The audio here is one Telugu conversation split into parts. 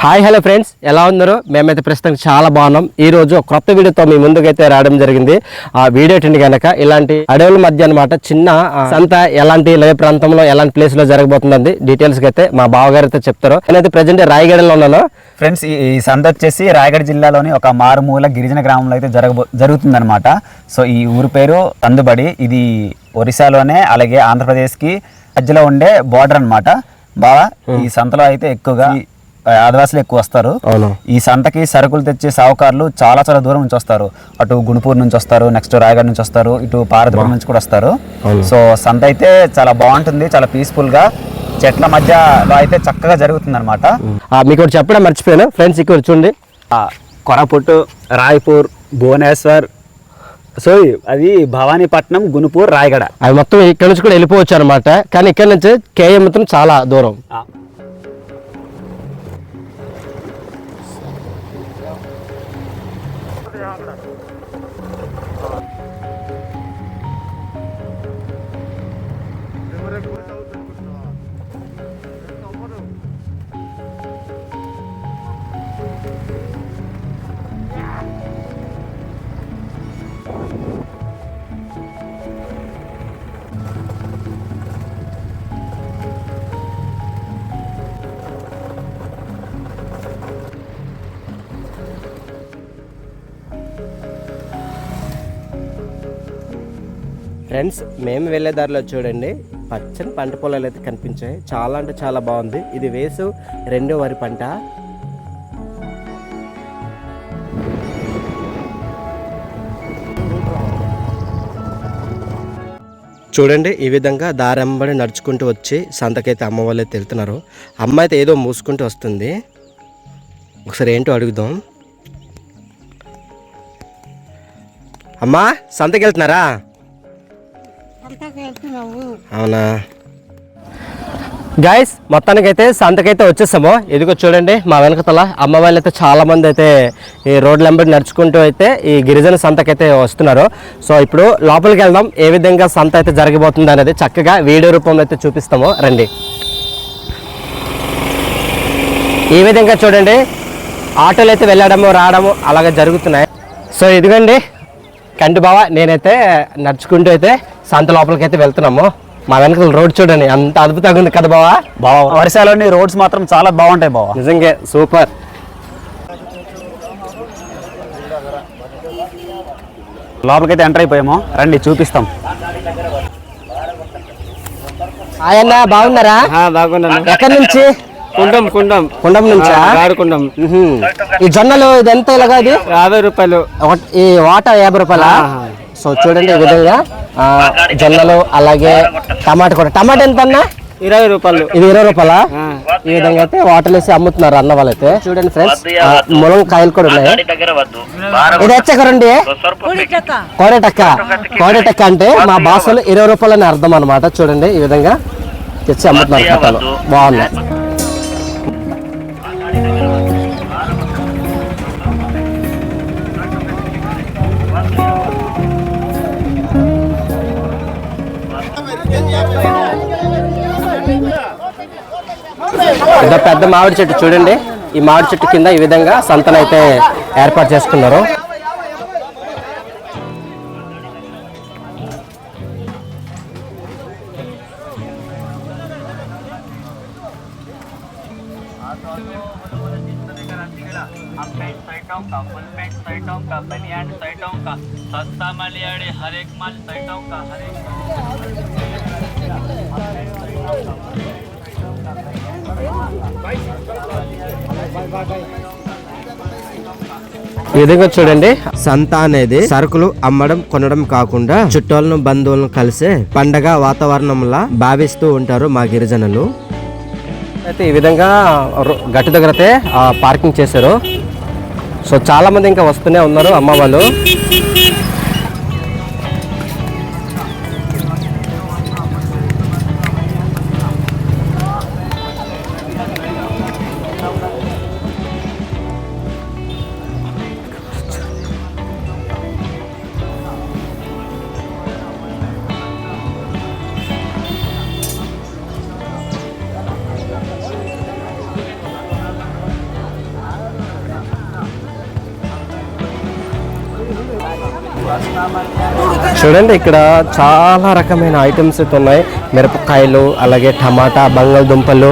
హాయ్ హలో ఫ్రెండ్స్, ఎలా ఉన్నారు? మేమైతే ప్రస్తుతం చాలా బాగున్నాం. ఈ రోజు కొత్త వీడియోతో మీ ముందుకైతే రావడం జరిగింది. ఆ వీడియో ఏంటి కనుక ఇలాంటి అడవుల మధ్య అనమాట చిన్న సంత ఎలాంటి లయ ప్రాంతంలో ఎలాంటి ప్లేస్ లో జరగబోతుందండి డీటెయిల్స్ అయితే మా బావగారు అయితే చెప్తారు. నేనైతే ప్రజెంట్ రాయగడలో ఉన్నాను. ఫ్రెండ్స్, ఈ సంత వచ్చేసి రాయగడ జిల్లాలోని ఒక మారుమూల గిరిజన గ్రామంలో అయితే జరుగుతుందన్నమాట. సో ఈ ఊరు పేరు తందుబడి. ఇది ఒరిస్సాలోనే అలాగే ఆంధ్రప్రదేశ్కి మధ్యలో ఉండే బార్డర్ అనమాట. బాగా ఈ సంతలో అయితే ఎక్కువగా ఆదివాసులు ఎక్కువ వస్తారు. ఈ సంతకి సరుకులు తెచ్చే సావుకారులు చాలా చాలా దూరం నుంచి వస్తారు. అటు గుణపూర్ నుంచి వస్తారు, నెక్స్ట్ రాయగఢ నుంచి వస్తారు, ఇటు పారదూరం నుంచి కూడా వస్తారు. సో సంత అయితే చాలా బాగుంటుంది, చాలా పీస్ఫుల్ గా చెట్ల మధ్యలో అయితే చక్కగా జరుగుతుంది అనమాట. మీకు చెప్పడం మర్చిపోయాను ఫ్రెండ్స్, ఇక్కడ చూడండి కొరపుట్టు, రాయ్పూర్, భువనేశ్వర్, సో అది భవానీపట్నం, గుణపూర్, రాయగడ అవి మొత్తం ఇక్కడ నుంచి కూడా వెళ్ళిపోవచ్చు అనమాట. కానీ ఇక్కడ నుంచి కేఎం మొత్తం చాలా దూరం. ఫ్రెండ్స్, మేము వెళ్ళే దారిలో చూడండి పచ్చని పంట పొలాలు అయితే కనిపించాయి. చాలా అంటే చాలా బాగుంది. ఇది వేసు 2వ వరి పంట. చూడండి ఈ విధంగా దారంబడి నడుచుకుంటూ వచ్చి సంతకైతే అమ్మ వాళ్ళు అయితే వెళ్తున్నారు. అమ్మ అయితే ఏదో మూసుకుంటూ వస్తుంది. ఒకసారి ఏంటో అడుగుదాం. అమ్మా, సంతకి వెళ్తున్నారా? అవునా గైస్, మొత్తానికైతే సంతకైతే వచ్చేసాము. ఇదిగో చూడండి మా వెనకతల అమ్మ వాళ్ళు అయితే చాలా మంది అయితే ఈ రోడ్ల వెంబడి నడుచుకుంటూ అయితే ఈ గిరిజన సంతకైతే వస్తున్నారు. సో ఇప్పుడు లోపలికి వెళ్దాం, ఏ విధంగా సంత అయితే జరగబోతుంది అనేది చక్కగా వీడియో రూపంలో అయితే చూపిస్తాము. రండి. ఈ విధంగా చూడండి ఆటోలు అయితే వెళ్ళడము రావడము అలాగే జరుగుతున్నాయి. సో ఇదిగోండి కంటి బావ నేనైతే నడుచుకుంటూ అయితే సంత లోపలికి అయితే వెళ్తున్నాము. మా వెనకాల రోడ్ చూడండి అంత అద్భుతంగా ఉంది కదా బావా. ఒరిస్సాలోని రోడ్స్ మాత్రం చాలా బాగుంటాయి బావా, నిజంగా సూపర్. లోపలికైతే ఎంటర్ అయిపోయాము, రండి చూపిస్తాం. ఆయన బాగున్నారా? బాగున్నాను. ఎక్కడి నుంచి? కుండం నుంచా? ఆడుకుంటాం. ఈ జొన్నలు ఇది ఎంత ఇలాగా? ఇది 50 రూపాయలు. ఈ వాట 50 రూపాయలా? సో చూడండి ఈ విధంగా జొన్నలు అలాగే టమాటా కూడా. టమాటా ఎంత అన్నా? 20 రూపాయలు. ఇది 20 రూపాయలా? ఈ విధంగా అయితే వాటర్లు వేసి అమ్ముతున్నారు అన్న వాళ్ళైతే. చూడండి ఫ్రెండ్స్, ములంకాయలు కూడా ఉన్నాయి. ఇది ఎచ్చకరండి కోడెటక్క అంటే మా భాషలో 20 రూపాయలు అని అర్థం అనమాట. చూడండి ఈ విధంగా తెచ్చి అమ్ముతున్నారు కట్టలు, బాగున్నాయి. ఇదో పెద్ద మామిడి చెట్టు చూడండి. ఈ మామిడి చెట్టు కింద ఈ విధంగా సంతనైతే ఏర్పాటు చేసుకున్నారు. ఈ విధంగా చూడండి సంత అనేది సరుకులు అమ్మడం కొనడం కాకుండా చుట్టాలను బంధువులను కలిసే పండగ వాతావరణంలా భావిస్తూ ఉంటారు మా గిరిజనులు. అయితే ఈ విధంగా గట్టు దగ్గర అయితే పార్కింగ్ చేశారు. సో చాలా మంది ఇంకా వస్తూనే ఉన్నారు అమ్మ వాళ్ళు. చూడండి ఇక్కడ చాలా రకమైన ఐటమ్స్ అయితే ఉన్నాయి. మిరపకాయలు, అలాగే టమాటా, బంగాళదుంపలు.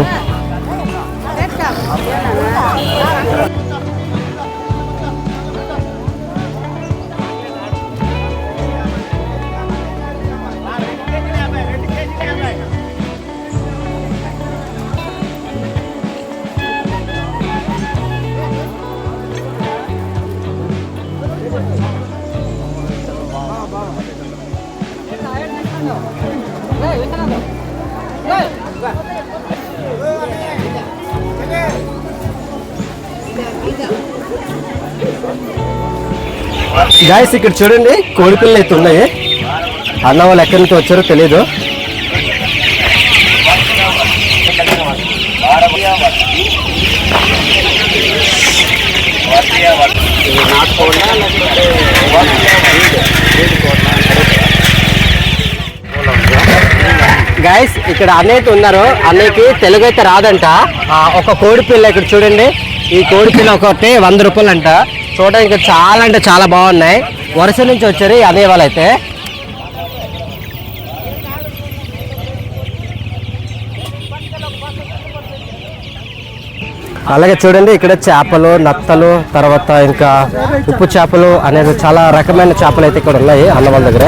గాయస్ ఇక్కడ చూడండి కోడి పిల్లలు అయితే ఉన్నాయి. అన్న వాళ్ళు ఎక్కడి నుంచి వచ్చారో తెలీదు. గాయస్ ఇక్కడ అన్నయ్య ఉన్నారు. అన్నయ్యకి తెలుగు అయితే రాదంట. ఒక కోడి పిల్ల ఇక్కడ చూడండి. ఈ కోడి పిల్ల ఒకటి 100 రూపాయలు అంట. చూడడానికి చాలా అంటే చాలా బాగున్నాయి. వరుస నుంచి వచ్చారు ఈ అన్నయ్య వాళ్ళు అయితే. అలాగే చూడండి ఇక్కడ చేపలు, నత్తలు, తర్వాత ఇంకా ఉప్పు చేపలు అనేది చాలా రకమైన చేపలు అయితే ఇక్కడ ఉన్నాయి అన్న వాళ్ళ దగ్గర.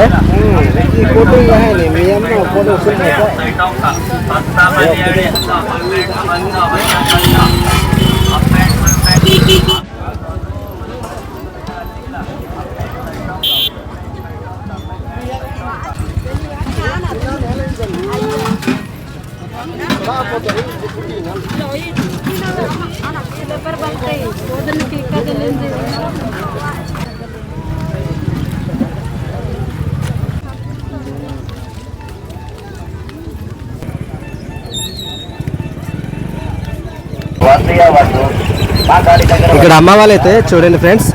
ఇక్కడ అమ్మ వాళ్ళైతే చూడండి ఫ్రెండ్స్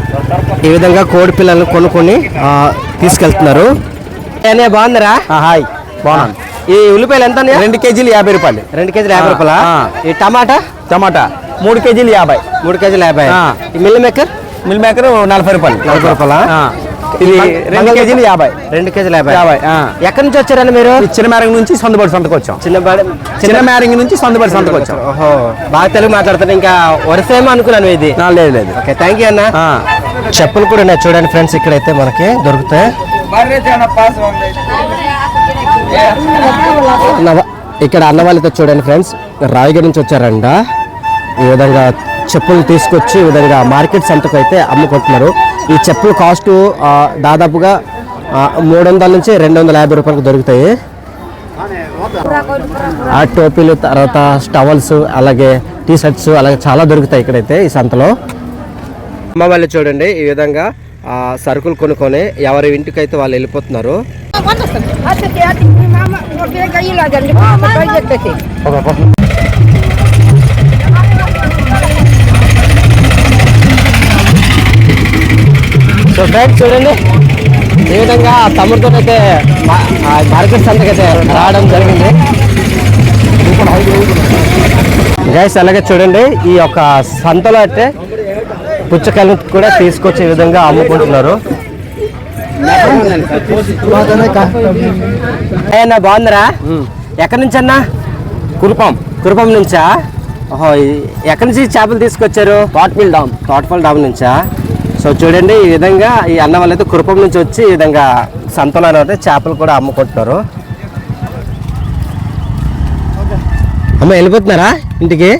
ఈ విధంగా కోడి పిల్లలను కొనుక్కొని తీసుకెళ్తున్నారు. బాగుందిరా? హాయ్, బాగున్నాను. ఈ ఉల్లిపాయలు ఎంత? 2 కేజీలు 50 రూపాయలు. 2 కేజీలు 50 రూపాయలా? ఈ టమాటా 3 కేజీలు 50. 3 కేజీలు 50. ఈ మిల్ మేకర్ 40 రూపాయలు. 40 రూపాయలా? ఇది 2 కేజీలు 50. 2 కేజీలు 50. ఎక్కడి నుంచి వచ్చారండి మీరు? చిన్న మేరంగి నుంచి సొంతబడి సంతకు వచ్చాం. చిన్న మేరంగి నుంచి సొంతబడి సంతకు వచ్చాం. ఓహో, బాగా తెలుగు మాట్లాడుతాను. ఇంకా వరుసేమో అనుకున్నాను ఇది. లేదు. ఓకే, థ్యాంక్ యూ అన్న. చెప్పులు కూడా ఉన్నాయి చూడండి ఫ్రెండ్స్, ఇక్కడైతే మనకి దొరుకుతాయి. ఇక్కడ అన్న వాళ్ళతో చూడండి ఫ్రెండ్స్, రాయగఢ్ నుంచి వచ్చారంట. ఈ విధంగా చెప్పులు తీసుకొచ్చి ఈ విధంగా మార్కెట్ సంతకు అయితే అమ్ముకుంటున్నారు. ఈ చెప్పులు కాస్ట్ దాదాపుగా 300 నుంచి 250 రూపాయలకు దొరుకుతాయి. ఆ టోపీలు, తర్వాత టవల్స్, అలాగే టీ షర్ట్స్, అలాగే చాలా దొరుకుతాయి ఇక్కడైతే ఈ సంతలో. అమ్మ వాళ్ళు చూడండి ఈ విధంగా సరుకులు కొనుక్కొని ఎవరి ఇంటికైతే వాళ్ళు వెళ్ళిపోతున్నారు. సో ఫ్రెండ్స్ చూడండి ఈ విధంగా తమ్ముడితో అయితే మార్కెట్ సంతకైతే రావడం జరిగింది. గైస్ అలాగే చూడండి ఈ యొక్క సంతలో అయితే పుచ్చకాయలు కూడా తీసుకొచ్చే విధంగా అమ్ముకుంటున్నారు. అన్నా బాగుందిరా? ఎక్కడి నుంచి అన్నా? కురుపం నుంచా? ఓహో, ఎక్కడి నుంచి చేపలు తీసుకొచ్చారు? తోటపల్లి డామ్ నుంచా? సో చూడండి ఈ విధంగా ఈ అన్న వాళ్ళైతే కురుపం నుంచి వచ్చి ఈ విధంగా సంతలో అయితే చేపలు కూడా అమ్ముకుంటున్నారు. అమ్మ వెళ్ళిపోతున్నారా ఇంటికి?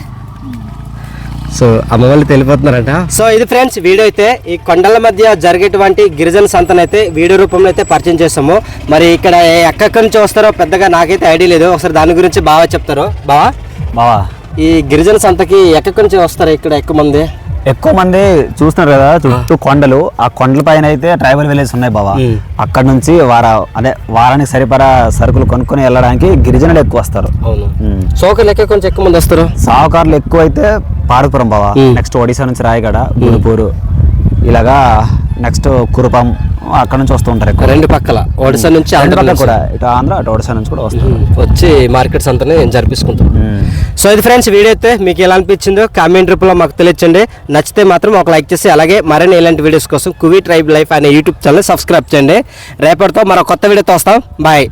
సో అమ్మ వాళ్ళు వెళ్ళిపోతున్నారట. సో ఇది ఫ్రెండ్స్ వీడియో అయితే ఈ కొండల మధ్య జరిగేటువంటి గిరిజన సంతనైతే వీడియో రూపంలో అయితే పరిచయం చేస్తాము. మరి ఇక్కడ ఎక్కడి నుంచి వస్తారో పెద్దగా నాకైతే ఐడియా లేదు. ఒకసారి దాని గురించి బాగా చెప్తారు. బావా ఈ గిరిజన సంతకి ఎక్కడి నుంచి వస్తారు? ఇక్కడ ఎక్కువ మంది చూస్తున్నారు కదా, చుట్టూ కొండలు. ఆ కొండల పైన అయితే ట్రైబల్ విలేజ్ ఉన్నాయి బావా. అక్కడ నుంచి వారానికి సరిపడా సరుకులు కొనుక్కొని వెళ్ళడానికి గిరిజనులు ఎక్కువ వస్తారు. సోకర్లు కొంచెం ఎక్కువ మంది వస్తారు. సావుకారులు ఎక్కువ అయితే పార్వపురం బావా. నెక్స్ట్ ఒడిశా నుంచి రాయగడ, గుణపూరు, ఇలాగా నెక్స్ట్ కురుపం, అక్కడ నుంచి వస్తూ ఉంటారు ఎక్కువ. రెండు పక్కల ఒడిశా నుంచి రెండు ఆంధ్ర పక్కల నుంచి కూడా ఇటు ఆంధ్ర అటు ఒడిశా నుంచి కూడా వస్తారు. వచ్చి మార్కెట్స్ అంతా జరిపిస్తుంటాం. సో ఇది ఫ్రెండ్స్ వీడియో అయితే మీకు ఎలా అనిపించిందో కామెంట్ రూపంలో మాకు తెలియచండి. నచ్చితే మాత్రం ఒక లైక్ చేసి అలాగే మరిన్ని ఇలాంటి వీడియోస్ కోసం కువీ ట్రైబ్ లైఫ్ అనే యూట్యూబ్ ఛానల్ సబ్స్క్రైబ్ చేయండి. రేపటితో మరో కొత్త వీడియోతో వస్తాం. బాయ్.